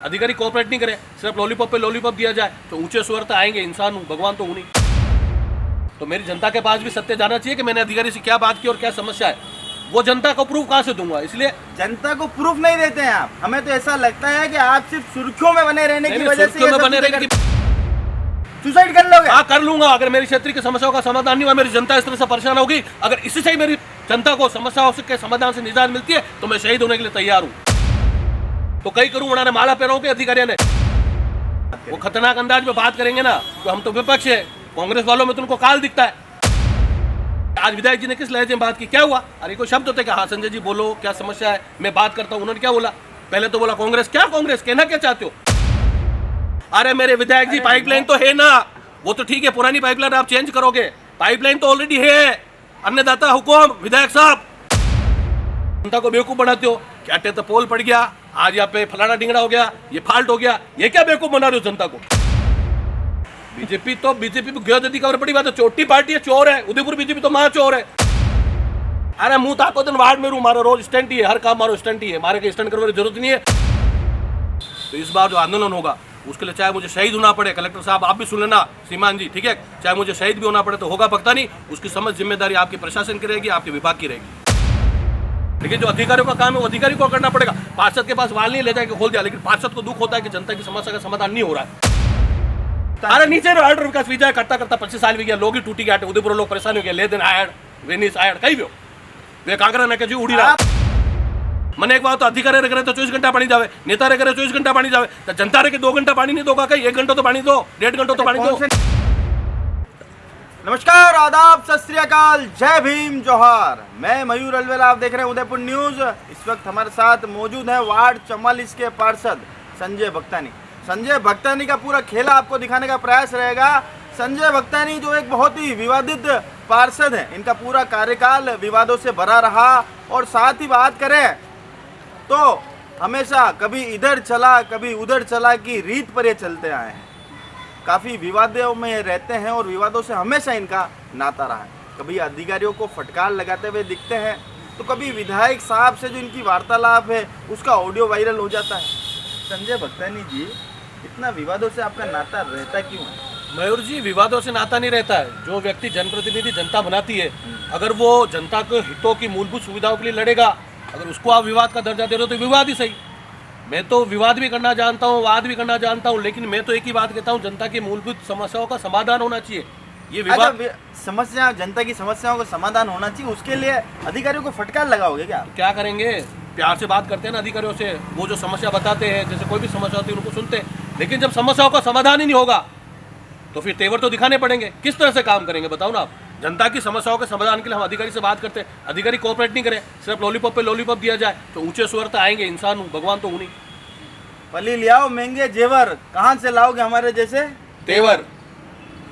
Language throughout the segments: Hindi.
अधिकारी कोऑपरेट नहीं करे, सिर्फ लॉलीपॉप पे लॉलीपॉप दिया जाए तो ऊंचे स्वर तो आएंगे। इंसान हूँ, भगवान तो हूँ नहीं। तो मेरी जनता के पास भी सत्य जाना चाहिए कि मैंने अधिकारी से क्या बात की और क्या समस्या है। वो जनता को प्रूफ कहाँ से दूंगा? इसलिए जनता को प्रूफ नहीं देते हैं आप। हमें तो ऐसा लगता है कि आप सिर्फ सुर्खियों में बने रहने की वजह से सुसाइड कर लोगे। हाँ, कर लूंगा। अगर मेरी क्षेत्र की समस्याओं का समाधान नहीं हुआ, मेरी जनता इस तरह से परेशान होगी, अगर इसी से ही मेरी जनता को समस्याओं के समाधान से निजात मिलती है तो मैं शहीद होने के लिए तैयार हूँ। तो कई करूँ उन्होंने माला पहनाओ के अधिकारियों ने वो खतरनाक अंदाज में बात करेंगे ना, तो हम तो विपक्ष है। कांग्रेस वालों में तो उनको काल दिखता है। आज विधायक जी ने किस लहजे में बात की? क्या हुआ? अरे कोई शब्द होते क्या? हाँ संजय जी बोलो, क्या समस्या है, मैं बात करता हूँ। उन्होंने क्या बोला? पहले तो बोला कांग्रेस। क्या कांग्रेस? कहना क्या चाहते हो? अरे मेरे विधायक जी, पाइपलाइन तो है ना, वो तो ठीक है, पुरानी पाइपलाइन आप चेंज करोगे, पाइपलाइन तो ऑलरेडी है। अन्नदाता हुकुम, विधायक साहब जनता को बेवकूफ बनाते हो। क्या तो पोल पड़ गया, आज यहाँ पे फलाना डिंगड़ा हो गया, ये फाल्ट हो गया, ये क्या बेवकूफ बना रहे हो जनता को? बीजेपी में गृहदी खबर बड़ी बात है, छोटी पार्टी है, चोर है। उदयपुर बीजेपी तो महा चोर है। अरे मुंह ताको दिन वार्ड में रू मारो, रोज स्टंट ही है, हर काम मारो स्टंट ही है, मारे के स्टंट करने की जरूरत नहीं है। तो इस बार जो आंदोलन होगा उसके लिए चाहे मुझे शहीद होना पड़े, कलेक्टर साहब आप भी सुन लेना, श्रीमान जी, ठीक है, चाहे मुझे शहीद भी होना पड़े तो होगा पकता नहीं। उसकी समझ जिम्मेदारी आपकी प्रशासन की रहेगी, आपके विभाग की रहेगी। लेकिन जो अधिकारियों का काम है वो अधिकारी को करना पड़ेगा। पार्षद के पास वाल नहीं ले जाके खोल दिया, लेकिन पार्षद को दुख होता है कि जनता की समस्या का समाधान नहीं हो रहा है। अरे नीचे ऑर्डर विकास विजय करता करता 25 साल भी गया, लोग ही टूटी गया, उदयपुर लोग परेशान हो गए, ले दिन आयड वेनिस आयड कहीं भी हो वे कांकरा ने जी उड़ी रहा। मैंने एक बात तो अधिकारी रे करे तो 24 घंटा पानी जावे, नेता रे करे 24 घंटा पानी जावे, तो जनता रे के 2 घंटा पानी नहीं दोगा कहीं? 1 घंटा तो पानी दो, 1.5 घंटा तो पानी दो। नमस्कार, आदाब, सत श्री अकाल, जय भीम, जोहार। मैं मयूर अलवेला, आप देख रहे हैं उदयपुर न्यूज। इस वक्त हमारे साथ मौजूद है वार्ड 44 के पार्षद संजय भक्तानी। संजय भक्तानी का पूरा खेला आपको दिखाने का प्रयास रहेगा। संजय भक्तानी जो एक बहुत ही विवादित पार्षद है, इनका पूरा कार्यकाल विवादों से भरा रहा, और साथ ही बात करें तो हमेशा कभी इधर चला कभी उधर चला की रीत पर ये चलते आए हैं। काफ़ी विवादों में रहते हैं और विवादों से हमेशा इनका नाता रहा है। कभी अधिकारियों को फटकार लगाते हुए दिखते हैं, तो कभी विधायक साहब से जो इनकी वार्तालाप है उसका ऑडियो वायरल हो जाता है। संजय भक्तानी जी, इतना विवादों से आपका नाता रहता क्यों है? मयूर जी, विवादों से नाता नहीं रहता है। जो व्यक्ति जनप्रतिनिधि जनता बनाती है, अगर वो जनता के हितों की मूलभूत सुविधाओं के लिए लड़ेगा, अगर उसको आप विवाद का दर्जा दे रहे हो तो विवाद ही सही। मैं तो विवाद भी करना जानता हूँ, वाद भी करना जानता हूँ, लेकिन मैं तो एक ही बात कहता हूँ, जनता की मूलभूत समस्याओं का समाधान होना चाहिए। ये विवाद समस्या, जनता की समस्याओं का समाधान होना चाहिए, उसके लिए अधिकारियों को फटकार लगाओगे क्या? तो क्या करेंगे? प्यार से बात करते हैं ना अधिकारियों से, वो जो समस्या बताते हैं, जैसे कोई भी समस्या होती है उनको सुनते हैं। लेकिन जब समस्याओं का समाधान ही नहीं होगा तो फिर तेवर तो दिखाने पड़ेंगे। किस तरह से काम करेंगे बताओ ना आप? जनता की समस्याओं के समाधान के लिए हम अधिकारी से बात करते हैं, अधिकारी कोऑपरेट नहीं करे, सिर्फ लॉलीपॉप पे लॉलीपॉप दिया जाए तो ऊंचे स्वर तो आएंगे। इंसान हूँ, भगवान तो हूँ नहीं। पली लियाओ महंगे जेवर, कहाँ से लाओगे हमारे जैसे तेवर?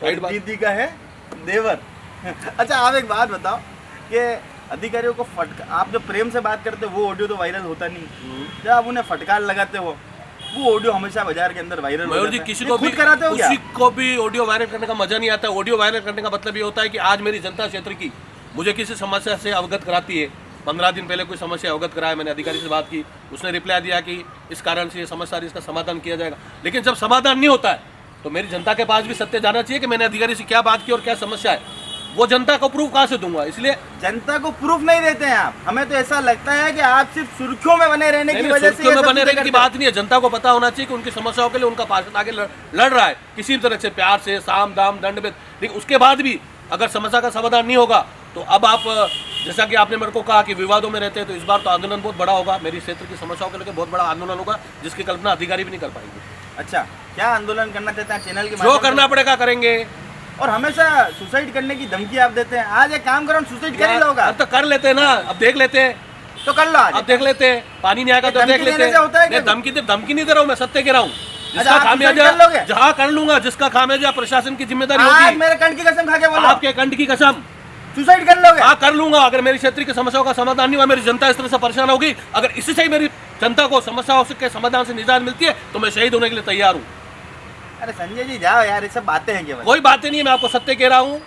दीदी का है देवर। अच्छा, आप एक बात बताओ कि अधिकारियों को आप जब प्रेम से बात करते हो वो ऑडियो तो वायरल होता नहीं, जब आप उन्हें फटकार लगाते हो वो ऑडियो हमेशा बाजार के अंदर वायरल होता है। किसी को भी कराते हो क्या? किसी को भी ऑडियो वायरल करने का मजा नहीं आता। ऑडियो वायरल करने का मतलब ये होता है कि आज मेरी जनता क्षेत्र की मुझे किसी समस्या से अवगत कराती है। 15 दिन पहले कोई समस्या अवगत कराया, मैंने अधिकारी से बात की, उसने रिप्लाई दिया कि इस कारण से ये समस्या, इसका समाधान किया जाएगा। लेकिन जब समाधान नहीं होता है तो मेरी जनता के पास भी सत्य जाना चाहिए कि मैंने अधिकारी से क्या बात की और क्या समस्या है। वो जनता को प्रूफ कहाँ से दूंगा? इसलिए जनता को प्रूफ नहीं देते हैं आप। हमें तो ऐसा लगता है कि आप सिर्फ सुर्खियों में बने रहने की वजह से बने रहने की बात नहीं है। जनता को पता होना चाहिए कि उनकी समस्याओं के लिए उनका पार्षद आगे लड़ रहा है, किसी भी तरह से, प्यार से, साम दाम दंड में। लेकिन उसके बाद भी अगर समस्या का समाधान नहीं होगा तो अब आप, जैसा कि आपने मेरे को कहा कि विवादों में रहते हैं, तो इस बार तो आंदोलन बहुत बड़ा होगा। मेरी क्षेत्र की समस्याओं के लेकर बहुत बड़ा आंदोलन होगा, जिसकी कल्पना अधिकारी भी नहीं कर पाएंगे। अच्छा, क्या आंदोलन करना चाहते हैं? चैनल की जो करना पड़ेगा करेंगे। और हमेशा सुसाइड करने की धमकी आप देते हैं। आज एक काम करो, सुसाइड कर ही लोगे। अब तो कर लेते हैं ना, अब देख लेते हैं तो कर लो। अब देख लेते हैं, पानी नहीं आएगा तो देख लेते हैं। धमकी नहीं दे रहा हूँ, मैं सत्य कह रहा हूँ। जिसका खामियाजा जहाँ कर लूंगा, जिसका खामियाजा प्रशासन की जिम्मेदारी होगी। मेरे कंठ की कसम खा के बोलो। आपके कंठ की कसम। सुसाइड कर लोगे? हाँ, कर लूंगा। अगर मेरी क्षेत्र की समस्याओं का समाधान नहीं हुआ, मेरी जनता इस तरह से परेशान होगी, अगर इसी से ही मेरी जनता को समस्याओं के समाधान से निजात मिलती है तो मैं शहीद होने के लिए तैयार हूँ। अरे संजय जी जाओ यार, ये सब बातें हैं केवल। कोई बातें नहीं है, मैं आपको सत्य कह रहा हूँ।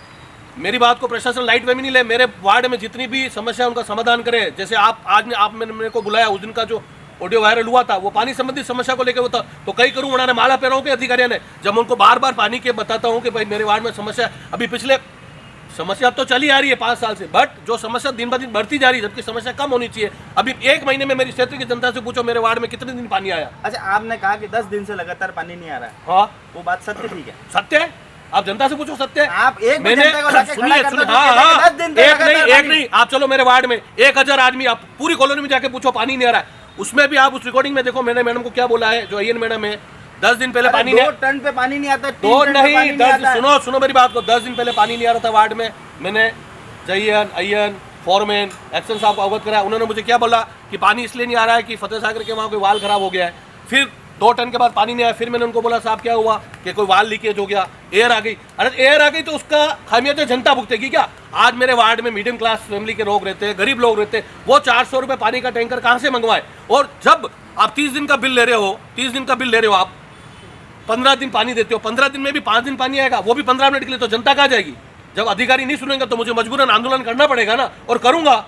मेरी बात को प्रशासन लाइट वे में नहीं ले। मेरे वार्ड में जितनी भी समस्या उनका समाधान करे। जैसे आप आज ने आप मेरे को बुलाया, उस दिन का जो ऑडियो वायरल हुआ था, वो पानी संबंधी समस्या को लेकर होता। तो कई करूँ उन्होंने माला पैरों के अधिकारियों ने, जब उनको बार बार पानी के बताता हूँ कि भाई मेरे वार्ड में समस्या है, अभी पिछले समस्या अब तो चली आ रही है 5 साल से, बट जो समस्या दिन ब दिन बढ़ती जा रही है, जबकि समस्या कम होनी चाहिए। अभी 1 महीने में मेरी क्षेत्र की जनता से पूछो मेरे वार्ड में कितने दिन पानी आया। अच्छा, आपने कहा कि 10 दिन से लगातार पानी नहीं आ रहा है, हाँ वो बात सत्य ठीक है? सत्य है, आप जनता से पूछो, सत्य है। आप एक मैंने जनता को लाके सुनिए खड़ा कर दो, हाँ हाँ, 10 दिन से एक लगातार नहीं, आप चलो मेरे वार्ड में 1000 आदमी, आप पूरी कॉलोनी में जाके पूछो पानी नहीं आ रहा है। उसमें भी आप उस रिकॉर्डिंग में देखो मैंने मैडम को क्या बोला है, जो अय्यन मैडम है, 10 दिन पहले पानी नहीं, 2 टन पे पानी नहीं आता, 3 दो टन पे पानी नहीं, नहीं आता। सुनो सुनो मेरी बात को, 10 दिन पहले पानी नहीं आ रहा था वार्ड में, मैंने जयन अय्यन फॉरमैन एक्शन साहब को अवगत कराया। उन्होंने मुझे क्या बोला कि पानी इसलिए नहीं आ रहा है कि फतेह सागर के वहाँ कोई वाल खराब हो गया है। फिर 2 टन के बाद पानी नहीं आया, फिर मैंने उनको बोला साहब क्या हुआ कि कोई वाल लीकेज हो गया, एयर आ गई। अरे एयर आ गई तो उसका खामियाजा जनता भुगतेगी क्या? आज मेरे वार्ड में मीडियम क्लास फैमिली के लोग रहते हैं, गरीब लोग रहते हैं, वो 400 रुपये पानी का टैंकर कहाँ से मंगवाए? और जब आप 30 दिन का बिल ले रहे हो, 30 दिन का बिल ले रहे हो आप, 15 दिन पानी देते हो, 15 दिन में भी 5 दिन पानी आएगा, वो भी 15 मिनट के लिए, तो जनता कहाँ जाएगी? जब अधिकारी नहीं सुनेंगे तो मुझे मजबूरन आंदोलन करना पड़ेगा ना, और करूंगा।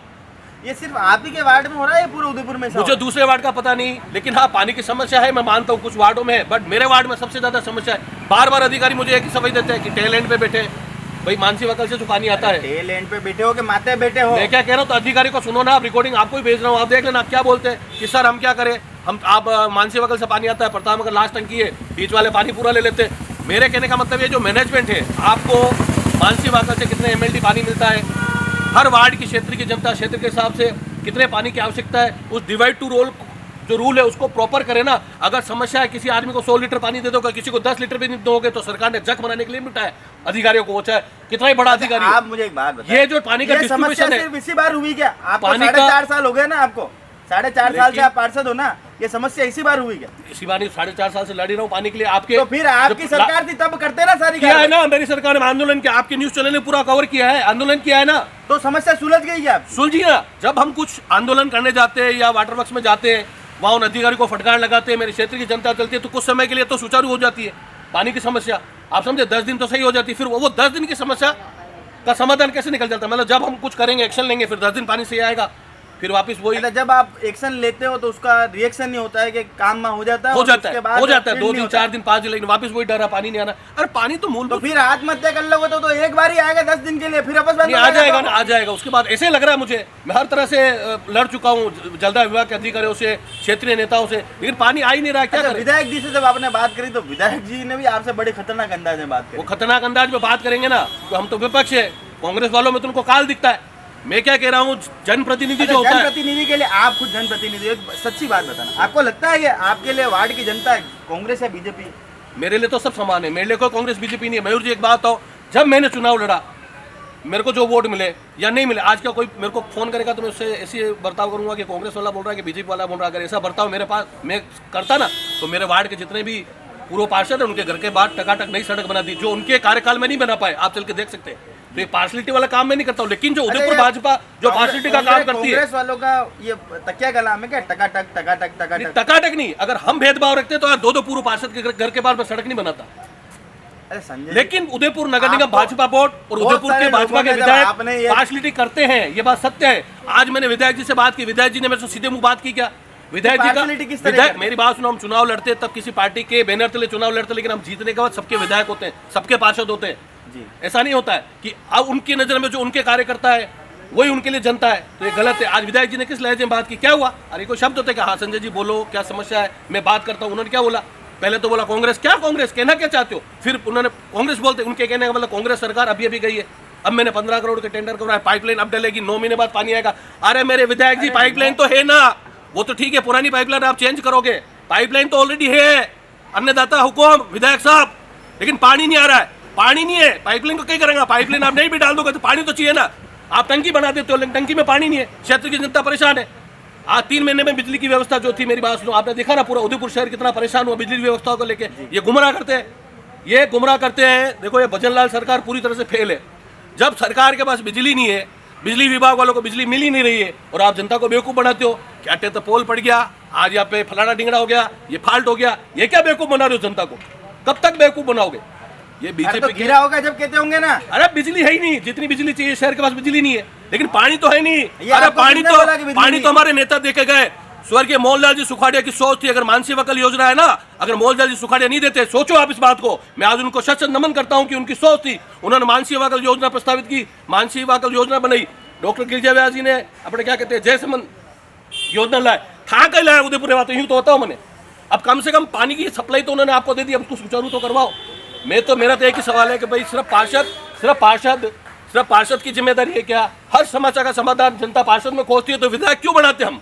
ये सिर्फ आप ही के वार्ड में हो रहा है, पूरे उदयपुर में? मुझे दूसरे वार्ड का पता नहीं, लेकिन हाँ पानी की समस्या है, मैं मानता हूँ कुछ वार्डों में है, बट मेरे वार्ड में सबसे ज्यादा समस्या है। बार बार अधिकारी मुझे एक ही सफाई देते हैं कि टेल एंड पे बैठे, भाई मानसी वकल से जो पानी आता है, टेल एंड पे बैठे हो कि माथे बैठे हो? मैं क्या कह रहा हूँ, तो अधिकारी को सुनो ना, आप रिकॉर्डिंग आपको ही भेज रहा हूँ, आप देख लेना आप क्या बोलते हैं कि सर हम क्या करें, हम आप मानसी वकल से पानी आता है, प्रताप अगर लास्ट टंकी है, बीच वाले पानी पूरा ले लेते हैं। मेरे कहने का मतलब ये जो मैनेजमेंट है, आपको मानसी वाकर से कितने MLD पानी मिलता है, हर वार्ड की क्षेत्र की जनता क्षेत्र के हिसाब से कितने पानी की आवश्यकता है, उस डिवाइड टू रोल जो रूल है उसको प्रॉपर करे ना। अगर समस्या है किसी आदमी को 100 लीटर पानी दे दोगे, किसी को 10 लीटर भी नहीं दोगे, तो सरकार ने जग बनाने के लिए बिठाया अधिकारियों को, वो चाहे कितना ही बड़ा अधिकारी। आप मुझे एक बात बताएं, ये जो पानी का डिस्ट्रीब्यूशन है, सिर्फ इसी बार हुई क्या? आपको पानी का 4.5 साल हो गए ना, आपको 4.5 साल से आप पार्षद हो ना, ये समस्या इसी बार हुई क्या? इसी बार 4.5 साल से लड़ी रहा हूँ पानी के लिए। आपके तो फिर आपकी सरकार थी तब करते ना सारी किया है ना, मेरी सरकार ने आंदोलन किया, आपके न्यूज चैनल ने पूरा कवर किया है, आंदोलन किया है ना, तो समस्या सुलझ गई क्या? सुलझी ना। जब हम कुछ आंदोलन करने जाते हैं या वाटर वर्क्स में जाते हैं, वहाँ उन अधिकारी को फटकार लगाते हैं, मेरे क्षेत्र की जनता चलती है, तो कुछ समय के लिए तो सुचारू हो जाती है पानी की समस्या। आप समझे, 10 दिन तो सही हो जाती है, फिर वो 10 दिन की समस्या का समाधान कैसे निकल जाता है? मतलब जब हम कुछ करेंगे, एक्शन लेंगे, फिर 10 दिन पानी सही आएगा, फिर वापस वही। जब आप एक्शन लेते हो तो उसका रिएक्शन नहीं होता है कि काम में हो जाता है, हो जाता है 2 दिन 4 दिन 5 दिन, लेकिन वापस वही डरा पानी नहीं आना। अरे पानी तो मूल, तो फिर आत्महत्या कर लोगे तो एक बार ही आएगा 10 दिन के लिए, फिर वापस आ जाएगा ना, आ जाएगा। उसके बाद ऐसे लग रहा है मुझे, मैं हर तरह से लड़ चुका हूँ जलदाय विभाग के अधिकारियों से, क्षेत्रीय नेताओं से, लेकिन पानी आ ही नहीं रहा। क्या विधायक जी से जब आपने बात करी तो विधायक जी ने भी आपसे बड़े खतरनाक अंदाज में बात करी। वो खतरनाक अंदाज में बात करेंगे ना, तो हम तो विपक्ष है, कांग्रेस वालों में तो उनको काल दिखता है। मैं क्या कह रहा हूँ, जनप्रतिनिधि जो होता है, जनप्रतिनिधि के लिए आप खुद जनप्रतिनिधि हो, सच्ची बात बताना, आपको लगता है कि आपके लिए वार्ड की जनता कांग्रेस या बीजेपी? मेरे लिए तो सब समान है, मेरे लिए कोई कांग्रेस बीजेपी नहीं है। मयूर जी एक बात हो, जब मैंने चुनाव लड़ा, मेरे को जो वोट मिले या नहीं मिले, आज का कोई मेरे को फोन करेगा तो मैं उससे ऐसी बर्ताव करूंगा कि कांग्रेस वाला बोल रहा है कि बीजेपी वाला बोल रहा है। अगर ऐसा बर्ताव मेरे पास मैं करता ना, तो मेरे वार्ड के जितने भी पूर्व पार्षद है, उनके घर के बाहर टकाटक नई सड़क बना दी, जो उनके कार्यकाल में नहीं बना पाए। आप चल के देख सकते हैं। तो ये पार्शलिटी वाला काम मैं नहीं करता हूँ, लेकिन जो उदयपुर भाजपा जो पार्शलिटी का काम करती है, कांग्रेस वालों का ये तकिया कलाम है क्या, टकाटक टकाटक टकाटक? टकाटक नहीं, अगर हम भेदभाव रखते तो 2 पूर्व पार्षद के घर के बाहर में सड़क नहीं बनाता। अरे संजय, लेकिन उदयपुर नगर निगम भाजपा बोर्ड और उदयपुर के भाजपा के विधायक पार्शलिटी करते हैं, ये बात सत्य है। आज मैंने विधायक जी से बात की, विधायक जी ने मेरे से सीधे मुंह बात की क्या? विधायक जी का विधायक, मेरी बात सुनो, हम चुनाव लड़ते तब किसी पार्टी के बैनर तले चुनाव लड़ते, लेकिन हम जीतने के बाद सबके विधायक होते हैं, सबके पार्षद होते हैं जी। ऐसा नहीं होता है कि अब उनकी नजर में जो उनके कार्यकर्ता है वही उनके लिए जनता है, तो ये गलत है। आज विधायक जी ने किस लहजे में बात की, क्या हुआ? अरे कोई शब्द होते हैं कि हाँ संजय जी बोलो क्या समस्या है, मैं बात करता हूँ। उन्होंने क्या बोला? पहले तो बोला कांग्रेस, क्या कांग्रेस, कहना क्या चाहते हो? फिर उन्होंने कांग्रेस बोलते, उनके कहने का मतलब कांग्रेस सरकार अभी अभी गई है, अब मैंने 15 करोड़ के टेंडर करवाया, पाइपलाइन अब डलेगी, 9 महीने बाद पानी आएगा। अरे मेरे विधायक जी, पाइपलाइन तो है ना, वो तो ठीक है, पुरानी पाइपलाइन आप चेंज करोगे, पाइपलाइन तो ऑलरेडी है, अन्नदाता हुकुम विधायक साहब, लेकिन पानी नहीं आ रहा है, पानी नहीं है, पाइपलाइन को क्या करेंगे? पाइपलाइन आप नहीं भी डाल दोगे तो पानी तो चाहिए ना, आप टंकी बना देते हो, लेकिन टंकी में पानी नहीं है, क्षेत्र की जनता परेशान है। आज 3 महीने में बिजली की व्यवस्था जो थी, मेरी बात सुनो, आपने देखा ना पूरा उदयपुर शहर कितना परेशान हुआ बिजली व्यवस्था को लेकर। ये गुमराह करते हैं, ये गुमराह करते हैं। देखो ये भजनलाल सरकार पूरी तरह से फेल है। जब सरकार के पास बिजली नहीं है, बिजली विभाग वालों को बिजली मिल ही नहीं रही है, और आप जनता को बेवकूफ बनाते हो कि अटे तो पोल पड़ गया, आज यहाँ पे फलाना डिंगड़ा हो गया, ये फाल्ट हो गया, ये क्या बेवकूफ बना रहे हो जनता को? कब तक बेवकूफ बनाओगे? ये बीजेपी गिरा होगा जब कहते होंगे ना, अरे बिजली है ही नहीं, जितनी बिजली चाहिए शहर के पास बिजली नहीं है, लेकिन पानी तो है नहीं। अरे पानी तो हमारे नेता देखे गए, स्वर्गीय मोहनलाल जी सुखाड़िया की सोच थी, अगर मानसी वकल योजना है ना, अगर मोहनलाल जी सुखाड़िया नहीं देते, सोचो आप इस बात को, मैं आज उनको सच नमन करता हूं कि उनकी सोच थी, उन्होंने मानसी वकल योजना प्रस्तावित की, मानसी वकल योजना बनाई। डॉक्टर गिरिजा व्यास जी ने अपने क्या कहते हैं जयसमन योजना लाए, था कहीं लाया उदयपुर बात, यूं तो बताओ मैंने। अब कम से कम पानी की सप्लाई तो उन्होंने आपको दे दी, अब उसको सुचारू तो करवाओ। मेरा तो एक ही सवाल है कि भाई सिर्फ पार्षद की जिम्मेदारी है क्या? हर समस्या का समाधान जनता पार्षद में खोजती है, तो विधायक क्यों बनाते हम?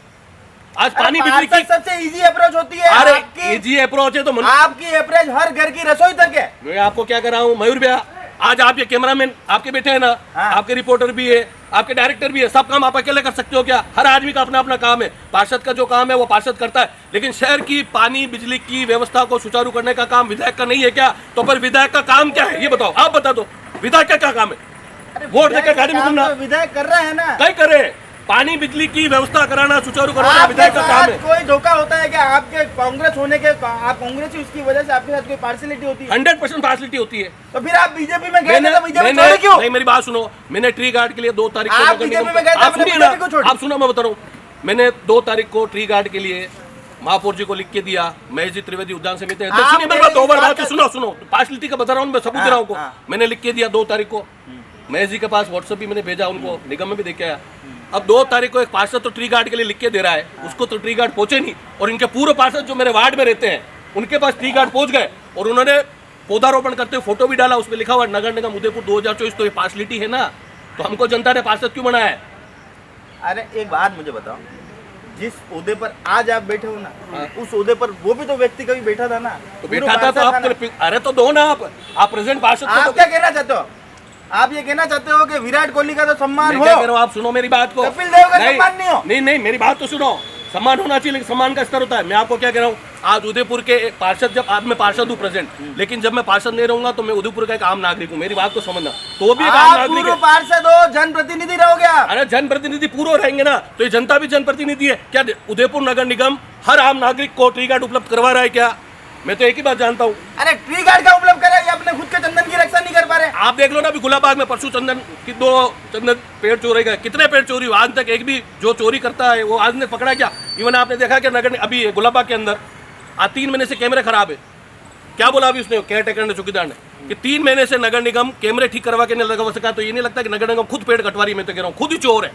आज पानी बिजली की सबसे इजी अप्रोच होती है। अरे इजी अप्रोच है तो आपकी अप्रोच हर घर की रसोई तक है। मैं आपको क्या कर रहा हूँ मयूर भैया, आज आप ये कैमरामैन आपके बैठे हैं ना, हाँ। आपके रिपोर्टर भी है, आपके डायरेक्टर भी है, सब काम आप अकेले कर सकते हो क्या? हर आदमी का अपना अपना काम है। पार्षद का जो काम है वो पार्षद करता है, लेकिन शहर की पानी बिजली की व्यवस्था को सुचारू करने का काम विधायक का नहीं है क्या? तो पर विधायक का काम क्या है ये बताओ, आप बता दो, विधायक का क्या काम है? वोट देकर गाड़ी में घूमना विधायक कर रहा है ना, कहीं करे। पानी बिजली की व्यवस्था कराना, सुचारू कराना विधायक का काम है। कोई धोखा होता है क्या? आपके कांग्रेस होने के, आप कांग्रेस ही, उसकी वजह से आपके साथ कोई पार्शियलिटी होती है? 100% पार्शियलिटी होती है। तो फिर आप बीजेपी में गए थे, तो बीजेपी छोड़े क्यों? नहीं, मेरी बात सुनो, मैंने ट्री गार्ड के लिए 2 तारीख आप बीजेपी में गए थे, आप आपने सुनिए बीजेपी को ना, छोड़ा। आप सुनो, मैं बता रहा हूँ, मैंने 2 तारीख को ट्री गार्ड के लिए महापौर जी को लिख के दिया, महेश जी त्रिवेदी उद्यान समिति है। सुनिए मेरी बात, 2 बार सुनो, पार्शियलिटी का बता रहा हूँ मैं, सबूत दे रहा हूँ। मैंने लिख के दिया 2 तारीख को, महेश जी के पास व्हाट्सएप भी मैंने भेजा उनको, निगम में भी देख के आया। अब 2 तारीख को एक पार्षद तो ट्री गार्ड के लिए लिख के दे रहा है, उसको तो ट्री गार्ड पहुंचे नहीं, और इनके पूर्व पार्षद जो मेरे वार्ड में रहते हैं उनके पास ट्री गार्ड पहुंच गए, और उन्होंने पौधारोपण करते हुए फोटो भी डाला, उसमें लिखा हुआ नगर निगम उदयपुर 2024। तो ये पार्शियलिटी है ना? तो हमको जनता ने पार्षद क्यों बनाया है? अरे एक बात मुझे बताओ, जिस ओहदे पर आज आप बैठे हो ना, उस ओहदे पर वो भी तो व्यक्ति कभी बैठा था ना। तो बैठा था तो आप, अरे तो दो ना, आप प्रेजेंट पार्षद। आप क्या कहना चाहते हो? आप ये कहना चाहते हो कि विराट कोहली का तो सम्मान हो? क्या कह रहा हूं, आप सुनो मेरी बात को। कपिल देव का सम्मान नहीं हो? नहीं, मेरी बात तो सुनो, सम्मान होना चाहिए, लेकिन सम्मान का स्तर होता है। मैं आपको क्या कह रहा हूँ, आज उदयपुर के पार्षद, जब आज मैं पार्षद हूँ प्रेजेंट, लेकिन जब मैं पार्षद नहीं रहूंगा तो मैं उदयपुर का एक आम नागरिक हूँ, मेरी बात को समझना। तो भी एक आम नागरिक है। पार्षद हो, जनप्रतिनिधि रहोगे आप। अरे जनप्रतिनिधि पूरे रहेंगे ना, तो ये जनता भी जनप्रतिनिधि है क्या? उदयपुर नगर निगम हर आम नागरिक को ट्री गार्ड उपलब्ध करवा रहा है क्या? मैं तो एक ही बात जानता हूँ। अरे ट्री गार्ड का उपलब्ध करा, ये अपने खुद के चंदन की रक्षा नहीं कर पा रहे। आप देख लो ना, अभी गुलाबाग में परसों चंदन की 2 चंदन पेड़ चोरे गए, कितने पेड़ चोरी हुए? आज तक एक भी जो चोरी करता है वो आज ने पकड़ा क्या? इवन आपने देखा कि नगर अभी गुलाबाग के अंदर आज 3 महीने से कैमरे खराब है। क्या बोला अभी उसने, केयर टेकर ने, चौकीदार ने, कि 3 महीने से नगर निगम कैमरे ठीक करवा के नहीं लगा सका। तो ये नहीं लगता कि नगर निगम खुद पेड़ कटवा रही है? मैं तो कह रहा हूँ खुद ही चोर है,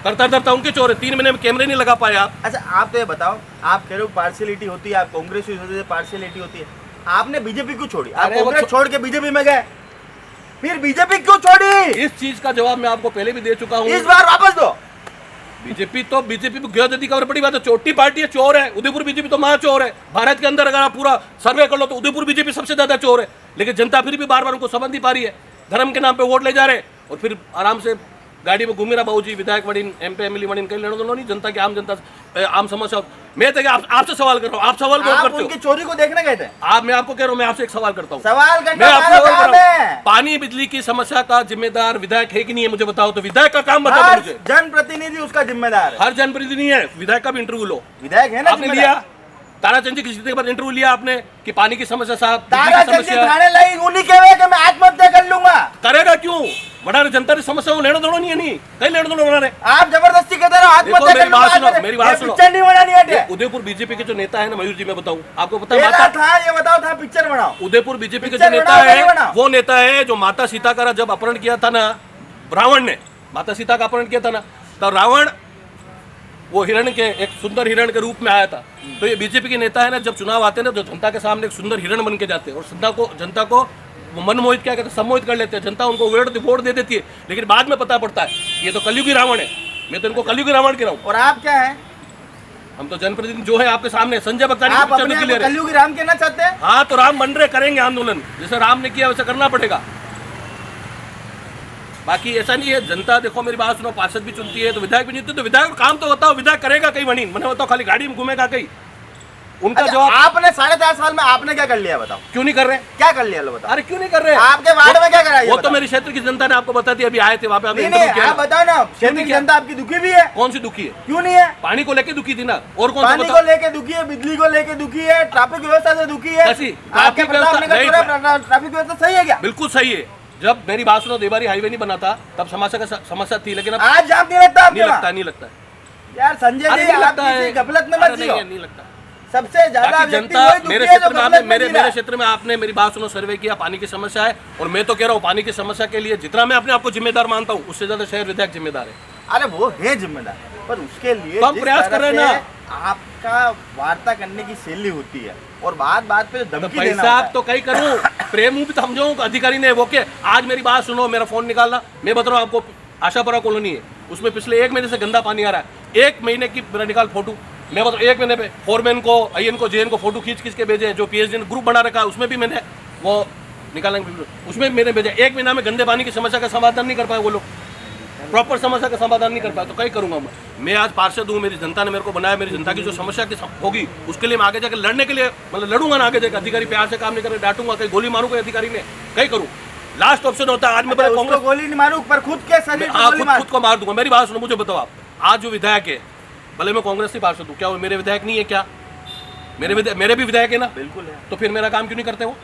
करता उनके चोर है। 3 महीने में कैमरे नहीं लगा पाए आप। अच्छा आप तो ये बताओ, आप कह रहे हो पार्शियलिटी होती है, आप कांग्रेस की वजह से पार्शियलिटी होती है, आपने बीजेपी क्यों छोड़ी? आप कांग्रेस छोड़ के बीजेपी में गए, फिर बीजेपी क्यों छोड़ी? इस चीज का जवाब मैं आपको पहले भी दे चुका हूँ। इस बार वापस दो। बीजेपी गैर खबर बड़ी बात है, छोटी पार्टी है, चोर है। उदयपुर बीजेपी तो महा चोर है। भारत के अंदर अगर आप पूरा सर्वे कर लो तो उदयपुर बीजेपी सबसे ज्यादा चोर है, लेकिन जनता फिर भी बार बार उनको समझ नहीं पा रही है। धर्म के नाम पे वोट ले जा रहे हैं और फिर आराम से गाड़ी में घूम रहा बाबूजी, विधायक वड़ीन, MP MLA वड़ीन, कहीं लेना दोनों नहीं, जनता की आम समस्या। मैं तो आपसे सवाल कर रहा हूँ, आप सवाल बहुत करते हो। उनकी चोरी को देखने गए थे आप, मैं आपको कह रहा हूँ, मैं आपसे एक सवाल करता हूँ। सवाल करना मैं आपसे सवाल कर रहा हूँ, है। पानी बिजली की समस्या का जिम्मेदार विधायक है कि नहीं है मुझे बताओ। तो विधायक का काम बताओ मुझे। जनप्रतिनिधि उसका जिम्मेदार है। हर जनप्रतिनिधि है, विधायक का भी इंटरव्यू लो। विधायक है ना, आपने लिया? ताराचंद जी किसी के बाद इंटरव्यू लिया आपने कि पानी की समस्या साहब, ताराचंद जी थाने लाई, उन्हीं कहे कि मैं आत्महत्या कर लूंगा। करेगा क्यों? बड़ा जनता की समस्या को लेना दोनों नहीं है, नहीं कहीं लेना दोनों बना रहे। आप जबरदस्ती कहते रहो आत्महत्या कर लूंगा। मेरी बात सुनो, पिक्चर नहीं बनानी है। उदयपुर बीजेपी के जो नेता है ना मयूर जी, मैं बताऊं आपको, पता है ये बताओ था पिक्चर बनाओ। उदयपुर बीजेपी के जो नेता है वो नेता है जो माता सीता का जब अपहरण किया था ना, रावण ने माता सीता का अपहरण किया था ना, तो रावण वो हिरण के, एक सुंदर हिरण के रूप में आया था। तो ये बीजेपी के नेता है ना, जब चुनाव आते हैं ना, जो जनता के सामने एक सुंदर हिरण बन के जाते हैं और जनता को मनमोहित क्या कहते हैं, सम्मोहित कर लेते हैं। जनता उनको वोट दे देती है, लेकिन बाद में पता पड़ता है ये तो कलयुगी रावण है। मैं तो इनको कलयुगी रावण कह रहा हूँ। और आप क्या है? हम तो जनप्रतिनिधि जो है आपके सामने, संजय बक्तानी आप अपने आप को कलयुगी राम कहना चाहते हैं? हाँ, तो राम बन रहे, करेंगे आंदोलन, जैसे राम ने किया वैसे करना पड़ेगा। बाकी ऐसा नहीं है, जनता देखो मेरी बात सुनो, पार्षद भी चुनती है तो विधायक भी चुनती है, तो विधायक काम तो बताओ, विधायक करेगा कहीं वहीं? मैंने बताओ खाली गाड़ी में घूमेगा कहीं? उनका जवाब, आपने 4.5 साल में आपने क्या कर लिया बताओ? क्यों नहीं कर रहे? क्या कर लिया लो बताओ? अरे क्यों नहीं कर रहे? आपके वार्ड में क्या करा? वो तो मेरे क्षेत्र की जनता ने आपको बता दी, अभी आए थे वहाँ पे, आपने नहीं, आप बताओ ना, क्षेत्र की जनता आपकी दुखी भी है? कौन सी दुखी है? क्यों नहीं है? पानी को लेके दुखी थी ना, और कौन? पानी को लेके दुखी है, बिजली को लेके दुखी है, ट्रैफिक व्यवस्था से दुखी है। ट्रैफिक व्यवस्था सही है क्या? बिल्कुल सही है। जब मेरी बात सुनो, देवारी हाईवे नहीं बना था तब समस्या थी, लेकिन अब आज जाम नहीं लगता? नहीं लगता। यार संजय अरे जी नहीं आप लगता है। किसी गफलत में अरे मत जियो। नहीं लगता। सबसे ज्यादा बाकी व्यक्ति जनता वही दुखी मेरे है जो क्षेत्र में गफलत आपने में मेरे जी रहा मेरे है। क्षेत्र में आपने मेरी बात सुनो, सर्वे किया, पानी की समस्या है, और मैं तो कह रहा हूँ पानी की समस्या के लिए जितना मैं अपने आपको जिम्मेदार मानता हूँ उससे ज्यादा शहर विधायक जिम्मेदार है। अरे वो है जिम्मेदार, पर उसके लिए तो हम जिस प्रयास कर तरह रहे हैं से आपका वार्ता करने की शैली होती है और बात बात पे जो तो धमकी भाई देना साहब होता है। तो कहीं करूँ प्रेम भी तो समझो अधिकारी ने वो के आज मेरी बात सुनो, मेरा फोन निकालना, मैं बता रहा हूँ आपको आशापुरा कॉलोनी है, उसमें पिछले 1 महीने से गंदा पानी आ रहा है। 1 महीने की मेरा निकाल फोटो, मैं बता 1 महीने पे फोरमैन को, आईएन को, जेएन को फोटो खींच के भेजे हैं। जो पीएचडी ने ग्रुप बना रखा है उसमें भी मैंने वो निकालेंगे, उसमें मैंने भेजा। 1 महीना में गंदे पानी की समस्या का समाधान नहीं कर पाए वो लोग, प्रॉपर समस्या का समाधान नहीं कर पाया, तो कहीं करूंगा मैं आज पार्षद हूँ, मेरी जनता ने मेरे को बनाया, मेरी जनता की जो समस्या की होगी उसके लिए मैं आगे जाकर लड़ने के लिए मतलब लड़ूंगा ना, आगे जाकर अधिकारी प्यार से काम नहीं करे डांटूंगा, कहीं गोली मारूंगा अधिकारी ने, कहीं करूँ। लास्ट ऑप्शन होता है आज मैं अच्छा, कांग्रेस उसको गोली नहीं मारूं पर खुद के शरीर पे गोली मार। खुद को मार दूंगा। मेरी बात सुनो, मुझे बताओ आप, आज जो विधायक है, भले मैं कांग्रेस की पार्षद हूँ, क्या वो मेरे विधायक नहीं है? क्या मेरे भी विधायक है ना? बिल्कुल है। तो फिर मेरा काम क्यों नहीं करते वो?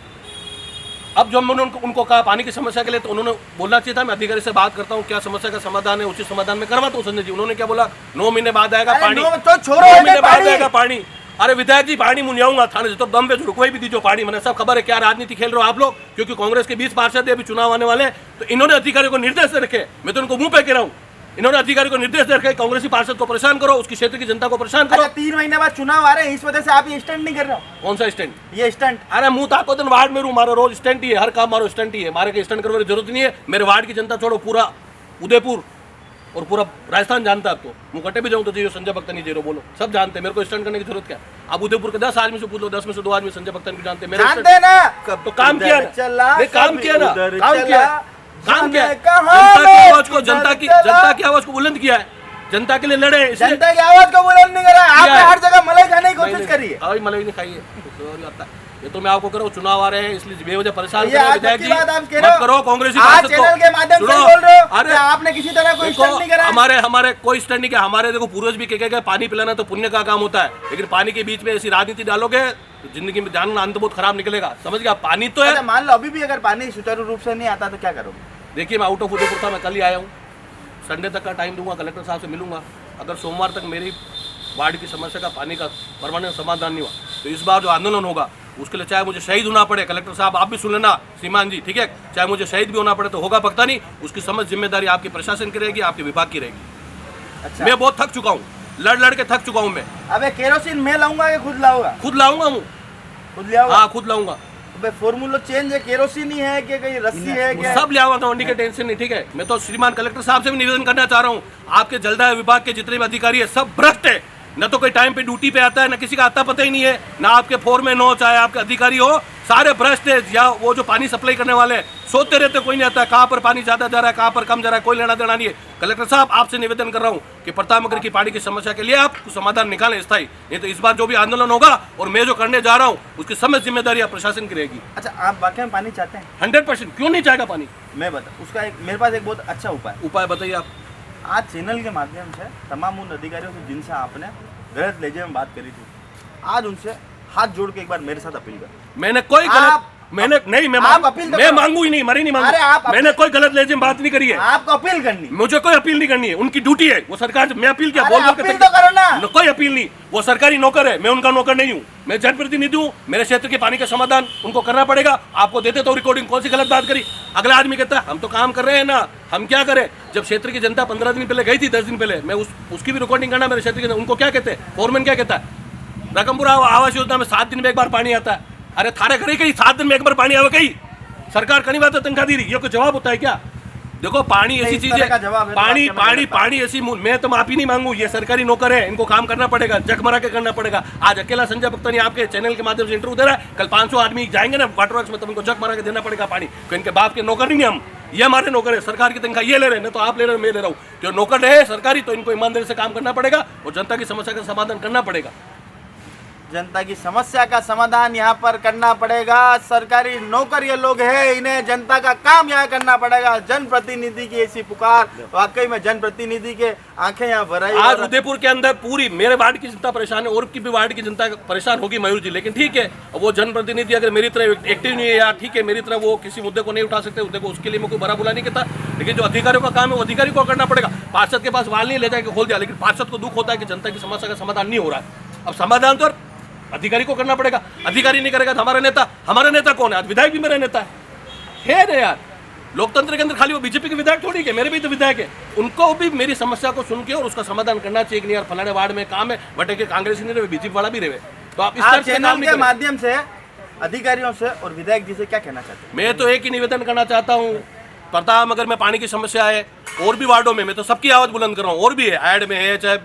अब जो मैंने उनको कहा पानी की समस्या के लिए, तो उन्होंने बोलना चाहिए था मैं अधिकारी से बात करता हूँ क्या समस्या का समाधान है, उचित समाधान में करवाता हूँ। संजय जी उन्होंने क्या बोला, 9 महीने बाद आएगा अरे पानी, तो छोड़ो 9 हमें महीने बाद पानी। आएगा पानी। अरे विधायक जी पानी मुनियाऊंगा थाने से, तो दम पे छोड़ो, कोई भी दीजिए पानी। मैंने सब खबर है क्या राजनीति खेल रहे हो आप लोग, क्योंकि कांग्रेस के 20 पार्षद है, अभी चुनाव आने वाले, तो इन्होंने अधिकारियों को निर्देश दे रखे, मैं तो उनको मुंह पे कह रहा हूँ, इन्होंने अधिकारी को निर्देश दे रखे कांग्रेसी पार्षद को परेशान करो, उसकी क्षेत्र की जनता को परेशान करो। अच्छा 3 महीने बाद चुनाव आ रहे हैं, इस वजह से आप ये स्टंट नहीं कर रहे हो? कौन सा स्टैंड? ये स्टंट अरे मुंह ताको दिन वार्ड में रू मारो, रोज स्टैंड ही है, हर काम मारो स्टैंड ही है, मारे के स्टैंड करने की जरूरत नहीं है। मेरे वार्ड की जनता छोड़ो, पूरा उदयपुर और पूरा राजस्थान जानता है। अब तो मुकटे भी जाऊँ तो जो संजय भक्तनी जी बोलो, सब जानते हैं, मेरे को स्टैंड करने की जरूरत क्या? आप उदयपुर के 10 आदमी से पूछ लो, 10 में से 2 आदमी संजय भक्तनी को जानते हैं। जानते हैं ना, तो काम किया ना, नहीं, काम किया ना, काम किया, काम किया, जनता की आवाज को बुलंद किया है, जनता के लिए लड़े, इसलिए जनता की आवाज को बुलंद नहीं करा। आपने हर जगह मलाई खाने की कोशिश करी है। अभी मलाई नहीं खाई है, ये तो मैं आपको कह रहा हूँ, चुनाव आ रहे हैं इसलिए बेवजह परेशान ये आज विधायक जी की बात आप कह मत रहे हो। करो कांग्रेसी आज पार्षद चैनल के माध्यम से बोल रहे हो कि आपने किसी तरह कोई स्टंट नहीं करा। हमारे कोई स्टैंड नहीं किया। हमारे देखो पूर्वज भी कह गए पानी पिलाना तो पुण्य का काम होता है, लेकिन पानी के बीच में ऐसी राजनीति डालोगे तो जिंदगी में जानना अंत बहुत खराब निकलेगा, समझ गया? पानी तो है। अच्छा, मान लो अभी भी अगर पानी सुचारू रूप से नहीं आता तो क्या करोगे? देखिए मैं आउट ऑफ उदयपुर था, मैं कल ही आया हूँ, संडे तक का टाइम दूंगा, कलेक्टर साहब से मिलूंगा। अगर सोमवार तक मेरी वार्ड की समस्या का पानी का परमानेंट समाधान नहीं हुआ तो इस बार जो आंदोलन होगा उसके लिए चाहे मुझे शहीद होना पड़े, कलेक्टर साहब आप भी सुन लेना, श्रीमान जी, ठीक है, चाहे मुझे शहीद भी होना पड़े तो होगा पकता नहीं, उसकी समझ जिम्मेदारी आपकी प्रशासन की रहेगी, आपके विभाग की रहेगी। अच्छा, मैं बहुत थक चुका हूँ, लड़ के थक चुका हूँ मैं। अबे केरोसिन मैं लाऊंगा कि खुद लाऊंगा? खुद लाऊंगा हूँ, खुद ले आओगा? हाँ खुद लाऊंगा। अबे फॉर्मूला चेंज है, केरोसिन ही है कि कहीं रस्सी है क्या? सब ले आऊंगा, मंडी के टेंशन नहीं, ठीक है। मैं तो श्रीमान कलेक्टर साहब से भी निवेदन करना चाह रहा हूँ, आपके जलदाय विभाग के जितने भी अधिकारी है सब भ्रष्ट है, न तो कोई टाइम पे ड्यूटी पे आता है, न किसी का आता पता ही नहीं है, ना आपके फोरमैन हो चाहे आपके अधिकारी हो, सारे भ्रष्ट है। या वो जो पानी सप्लाई करने वाले सोचते रहते, कोई नहीं आता है कहाँ पर पानी ज्यादा जा रहा है, कहाँ पर कम जा रहा है, कोई लेना देना नहीं है। कलेक्टर साहब आपसे निवेदन कर रहा हूँ कि प्रतापनगर की पानी की समस्या के लिए आप समाधान निकालें स्थायी, नहीं तो इस बार जो भी आंदोलन होगा और मैं जो करने जा रहा हूँ उसकी समझ जिम्मेदारी आप प्रशासन की रहेगी। अच्छा, आप वाकई में पानी चाहते हैं? 100%। क्यों नहीं चाहेगा पानी? मैं बता, उसका एक मेरे पास एक बहुत अच्छा उपाय बताइए आप। आज चैनल के माध्यम से तमाम उन अधिकारियों से जिनसे आपने गलत लहजे में बात करी थी, आज उनसे हाथ जोड़ के एक बार मेरे साथ अपील कर। मैंने कोई मैंने नहीं, मैं मांगू ही नहीं, मरी नहीं मांगू। अरे मैंने कोई गलत लहजे में बात नहीं करी है। आपको अपील करनी, मुझे कोई अपील नहीं करनी है, उनकी ड्यूटी है, वो सरकार। मैं अपील क्या अरे अपील तो करो ना। कोई अपील नहीं, वो सरकारी नौकर है, मैं उनका नौकर नहीं हूँ, मैं जनप्रतिनिधि हूँ, मेरे क्षेत्र के पानी का समाधान उनको करना पड़ेगा। आपको देते तो रिकॉर्डिंग, कौन सी गलत बात करी? अगला आदमी कहता है हम तो काम कर रहे हैं ना, हम क्या करें? जब क्षेत्र की जनता 15 दिन पहले गई थी, 10 दिन पहले, मैं उसकी भी रिकॉर्डिंग करना मेरे क्षेत्र के, उनको क्या कहते हैं, फोरमैन क्या कहता है? रकमपुरा आवास योजना में 7 दिन में एक बार पानी आता है। अरे थारे घरे कहीं 7 दिन में एक बार पानी आवे कहीं? सरकार कहीं बात तनख्वाह दी रही, ये कोई जवाब होता है क्या? देखो पानी ऐसी चीज है, पानी ऐसी, मैं तो माफी नहीं मांगू, ये सरकारी नौकर है, इनको काम करना पड़ेगा, जग मरा के करना पड़ेगा। आज अकेला संजय भक्तनी आपके चैनल के माध्यम से इंटरव्यू दे रहा है, कल 500 आदमी जाएंगे ना वाटर वर्क्स में, तो उनको जग मरा के देना पड़ेगा पानी। तो इनके बाप के नौकर नहीं हम, ये हमारे नौकर है, सरकार की तनख्वाह ये ले रहे हैं, तो आप ले रहे हो, मैं ले रहा हूँ। जो नौकर है सरकारी, तो इनको ईमानदारी से काम करना पड़ेगा और जनता की समस्या का समाधान करना पड़ेगा। जनता की समस्या का समाधान यहाँ पर करना पड़ेगा। सरकारी नौकरी लोग हैं, इन्हें जनता का काम यहाँ करना पड़ेगा। जनप्रतिनिधि की ऐसी पुकार, वाकई में जनप्रतिनिधि के आंखें यहाँ भराई। आज उदयपुर के अंदर पूरी मेरे वार्ड की जनता परेशान है और की भी वार्ड की जनता परेशान होगी मयूर जी, लेकिन ठीक है, वो जनप्रतिनिधि अगर मेरी तरह एक्टिव नहीं है या ठीक है मेरी तरह वो किसी मुद्दे को नहीं उठा सकते, देखो उसके लिए मैं कोई बड़ा बुला नहीं कहता, लेकिन जो अधिकारियों का काम है वो अधिकारी को करना पड़ेगा। पार्षद के पास वाल नहीं ले जाके खोल दिया, लेकिन पार्षद को दुख होता है कि जनता की समस्या का समाधान नहीं हो रहा है। अब समाधान तो अधिकारी को करना पड़ेगा, अधिकारी नहीं करेगा तो हमारा नेता कौन है? आज विधायक भी मेरा नेता है ना यार। लोकतंत्र के अंदर खाली वो बीजेपी के विधायक थोड़ी है, मेरे भी तो विधायक है, उनको भी मेरी समस्या को सुन के और उसका समाधान करना चाहिए कि नहीं यार फलाने वार्ड में काम है, बटे के कांग्रेस नहीं रहे, बीजेपी वाला भी रहे। तो आप इस तरह से काम के माध्यम से अधिकारियों से और विधायक जी से क्या कहना चाहते हैं? मैं तो एक ही निवेदन करना चाहता हूँ, प्रताप नगर में पानी की समस्या है और भी वार्डों में, मैं तो सबकी आवाज बुलंद कर रहा हूँ, और भी है, ऐड में है, चाहे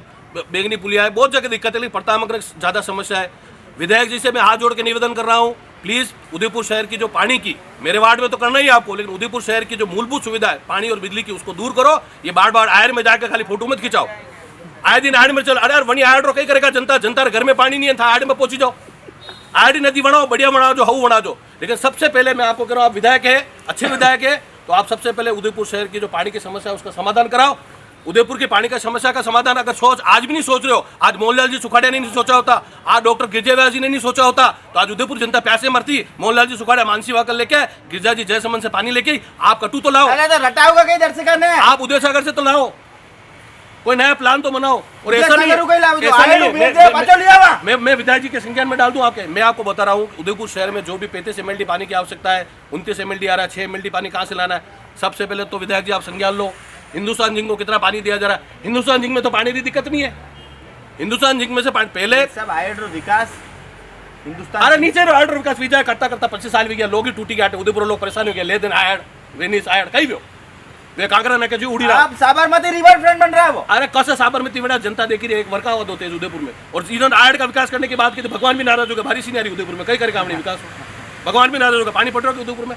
बेगनी पुलिया है, बहुत जगह दिक्कत है, लेकिन प्रताप नगर ज्यादा समस्या है। विधायक जी से मैं हाथ जोड़ के निवेदन कर रहा हूँ, प्लीज उदयपुर शहर की जो पानी की, मेरे वार्ड में तो करना ही आपको, लेकिन उदयपुर शहर की जो मूलभूत सुविधा है पानी और बिजली की, उसको दूर करो। ये बार बार आयर में जाकर खाली फोटो मत खिंचाओ, आए दिन आड़ में चलो, अरे यार वही आड़ कहीं करेगा जनता घर में पानी नहीं है था, आड़ में पहुंची जाओ, आड़ी नदी बनाओ, बढ़िया बनाओ, जो हऊ बना दो। लेकिन सबसे पहले मैं आपको कह रहा हूँ, आप विधायक है, अच्छे विधायक है, तो आप सबसे पहले उदयपुर शहर की जो पानी की समस्या है उसका समाधान कराओ। उदयपुर की पानी का समस्या का समाधान अगर आज भी नहीं सोच रहे हो, आज मोहनलाल जी सुखाड़िया ने नहीं सोचा होता, आज डॉक्टर गिरजाव्यास जी ने नहीं सोचा होता, तो आज उदयपुर जनता प्यासे मरती। मोहनलाल जी सुखाड़िया मानसी वाकल लेके, गिरजा जी जयसमन से पानी लेके, आप कटु तो लाओ, रटाओगा कहीं दर्शक ने, आप उदय सागर से तो लाओ, कोई नया प्लान तो बनाओ। और ऐसा नहीं मैं विधायक जी के संज्ञान में डाल दूं आपके। मैं आपको बता रहा हूँ उदयपुर शहर में जो भी 35 MLD पानी की आवश्यकता है, 29 MLD आ रहा है, 6 MLD पानी कहाँ से लाना है, सबसे पहले तो विधायक जी आप संज्ञान लो। हिंदुस्तान जिंक को कितना पानी दिया जा रहा है? हिंदुस्तान जिंक में तो पानी की दिक्कत नहीं है, हिंदुस्तान जिंक में से पहले सब हाइड्रो विकास हिंदुस्तान, अरे नीचे हाइड्रो विकास विजय करता 25 साल भी गया, लोग ही टूटी गया, उदयपुर लोग परेशान हो गया, ले दिन आयड वेनिस आयड कहीं भी हो, वे कांकरा न के उड़ी रहा, आप साबरमती रिवर फ्रंट बन रहा है वो। अरे कैसे साबरमती बेटा जनता देखी रही, एक वर्कावत होते हैं उदयपुर में, और इन्होंने आयड का विकास करने की बात की तो भगवान भी नाराज होगा, भारी सी नहीं आ रही उदयपुर में, कई करे काम नहीं विकास, भगवान भी नाराज होगा, पानी पट रहा है उदयपुर में।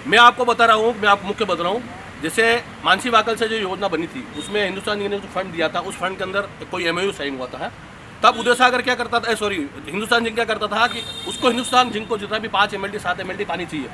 मैं आपको बता रहा हूँ, मैं आपको मुख्य बता रहा हूँ, जैसे मानसी वाकल से जो योजना बनी थी उसमें हिंदुस्तान जिंक ने जो फंड दिया था, उस फंड के अंदर कोई MOU साइन हुआ था, तब उदय सागर क्या करता था, हिंदुस्तान जिंक क्या करता था कि उसको हिंदुस्तान जिंक को जितना भी 5 MLD 7 MLD पानी चाहिए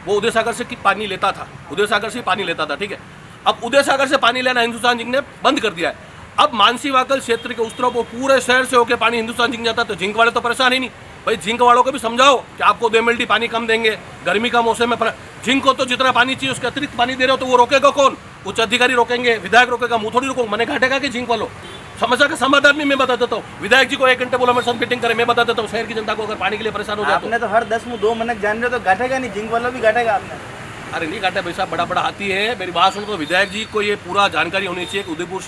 वो उदय सागर से पानी लेता था, उदय सागर से पानी लेता था, ठीक है। अब उदय सागर से पानी लेना हिंदुस्तान जिंक ने बंद कर दिया है। अब मानसी वाकल क्षेत्र के उस तरफ वो पूरे शहर से होकर पानी हिंदुस्तान जिंक जाता, तो जिंक वाले तो परेशान ही नहीं भाई, जिंक वालों को भी समझाओ कि आपको 2 MLD पानी कम देंगे, गर्मी का मौसम में जिंक को तो जितना पानी चाहिए उसके अतिरिक्त पानी दे रहे हो, तो वो रोकेगा कौन? उच्च अधिकारी रोकेंगे, विधायक रोकेगा, मुंह थोड़ी रोकूंगा, मैंने घाटेगा कि जिंक वालों। समस्या का समाधान भी मैं बता देता हूँ, विधायक जी को 1 घंटे बोला मेरे साथ मीटिंग करे, मैं बता देता हूँ शहर की जनता को अगर पानी के लिए परेशान हो जाए। आपने तो हर 10 में 2 मिनट जान रहे हो, तो घटेगा नहीं, जिंक वालों भी घटेगा आपने। अरे नहीं घाटा भाई साहब, बड़ा हाथी है, मेरी बात सुनो, तो विधायक जी को ये पूरा जानकारी होनी चाहिए कि उदयपुर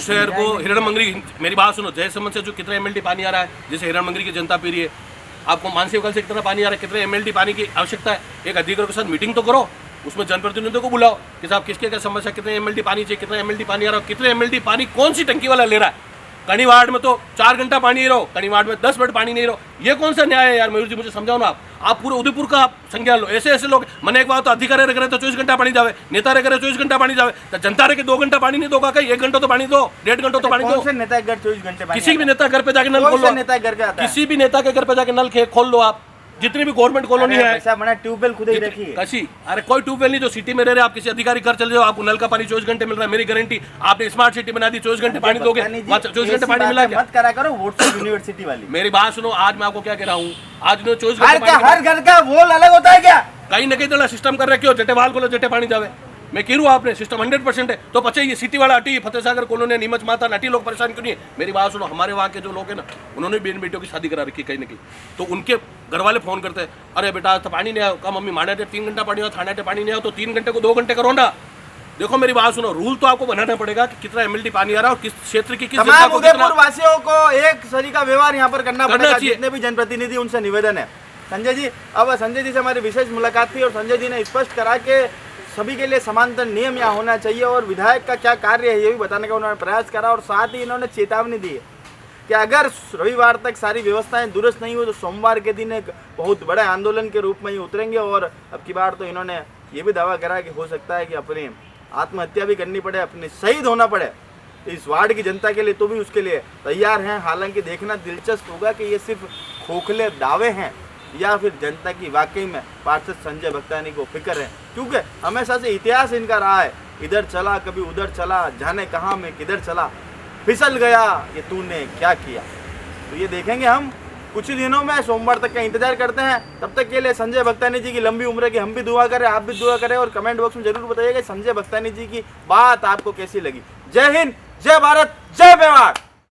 शहर को हिरणमंगरी, मेरी बात सुनो, जयसमन से जो कितना MLD पानी आ रहा है, जैसे हिरणमंगरी की जनता पी रही है, आपको मानसी वाकल से कितना पानी आ रहा है, कितने MLD पानी की आवश्यकता है, एक अधिकारियों के साथ मीटिंग तो करो, उसमें जनप्रतिनिधियों को बुलाओ कि साहब किसके क्या समस्या, कितने MLD पानी चाहिए, कितना MLD पानी आ रहा है, कितने MLD पानी कौन सी टंकी वाला ले रहा है। कनी वार्ड में तो 4 घंटा पानी नहीं रहो, कनी वार्ड में 10 मिनट पानी नहीं रहो, ये कौन सा न्याय है यार? मयूर जी मुझे समझाओ ना, आप पूरे उदयपुर का आप संज्ञान लो। ऐसे लोग मैंने एक बार तो अधिकारी रह तो 24 घंटा पानी जावे, नेता रह 24 घंटा पानी जावे, तो जनता रह के 2 घंटा पानी नहीं दोगा, कहीं 1 घंटा तो पानी दो, 1.5 घंटा तो पानी दो। नेता घर 24 घंटे, किसी भी नेता घर पे जाके नल खोल लो, किसी भी नेता के घर पे जाके नल खोल लो आप, जितनी भी गवर्नमेंट कॉलोनी है, ट्यूबवेल खुद ही रखी है कसी, अरे कोई ट्यूबवेल नहीं, जो सिटी में रह रहे आप किसी अधिकारी घर चले जाओ, आपको नल का पानी 24 घंटे मिल रहा है, मेरी गारंटी। आपने स्मार्ट सिटी बना दी, 24 घंटे पानी दोगे, 24 घंटे पानी मिला क्या? मत करा करो व्हाट्सएप यूनिवर्सिटी वाली। मेरी बात सुनो, आज मैं आपको क्या कह रहा हूँ, आज 24 घंटे हर घर का वोल अलग होता है क्या? कहीं ना कहीं तो सिस्टम कर रखे हो, जटे वाल को जटे पानी जावे, मैं कह रहा हूँ आपने सिस्टम 100% है, तो पचे ये सिटी वाला अटी फतेह सागर कॉलोनी नीमच माता नटी लोग परेशान क्यों नहीं है? मेरी बात सुनो, हमारे वहाँ के जो लोग हैं ना, उन्होंने बेन बेटियों की शादी करा रखी कहीं ना कहीं, तो उनके घर वाले फोन करते हैं, अरे बेटा आज तो पानी नहीं आया, कहा मम्मी माने 3 घंटा पानी आओ, थाने पानी नहीं आओ, तो 3 घंटे को 2 घंटे करो ना। देखो मेरी बात सुनो, रूल तो आपको बनाना पड़ेगा कि कितना MLD पानी आ रहा है और किस क्षेत्र की किस जनता को कितना। वासियों को एक सरी का व्यवहार यहाँ पर करना पड़ेगा, जितने भी जनप्रतिनिधि उनसे निवेदन है। संजय जी, अब संजय जी से हमारी विशेष मुलाकात थी और संजय जी ने स्पष्ट करा के सभी के लिए समांतर नियम यहाँ होना चाहिए और विधायक का क्या कार्य है ये भी बताने का उन्होंने प्रयास करा, और साथ ही इन्होंने चेतावनी दी है कि अगर रविवार तक सारी व्यवस्थाएं दुरुस्त नहीं हुई तो सोमवार के दिन एक बहुत बड़े आंदोलन के रूप में ही उतरेंगे। और अब की बार तो इन्होंने ये भी दावा करा कि हो सकता है कि अपनी आत्महत्या भी करनी पड़े, अपनी शहीद होना पड़े, इस वार्ड की जनता के लिए तो भी उसके लिए तैयार हैं। हालांकि देखना दिलचस्प होगा कि ये सिर्फ खोखले दावे हैं या फिर जनता की वाकई में पार्षद संजय भक्तानी को फिक्र है, क्योंकि हमेशा से इतिहास इनका रहा है, इधर चला कभी उधर चला, जाने कहाँ में किधर चला, फिसल गया ये तूने क्या किया। तो ये देखेंगे हम कुछ ही दिनों में, सोमवार तक का इंतजार करते हैं। तब तक के लिए संजय भक्तानी जी की लंबी उम्र की हम भी दुआ करें, आप भी दुआ करें और कमेंट बॉक्स में जरूर बताइएगा संजय भक्तानी जी की बात आपको कैसी लगी। जय हिंद, जय भारत, जय मेवाड़।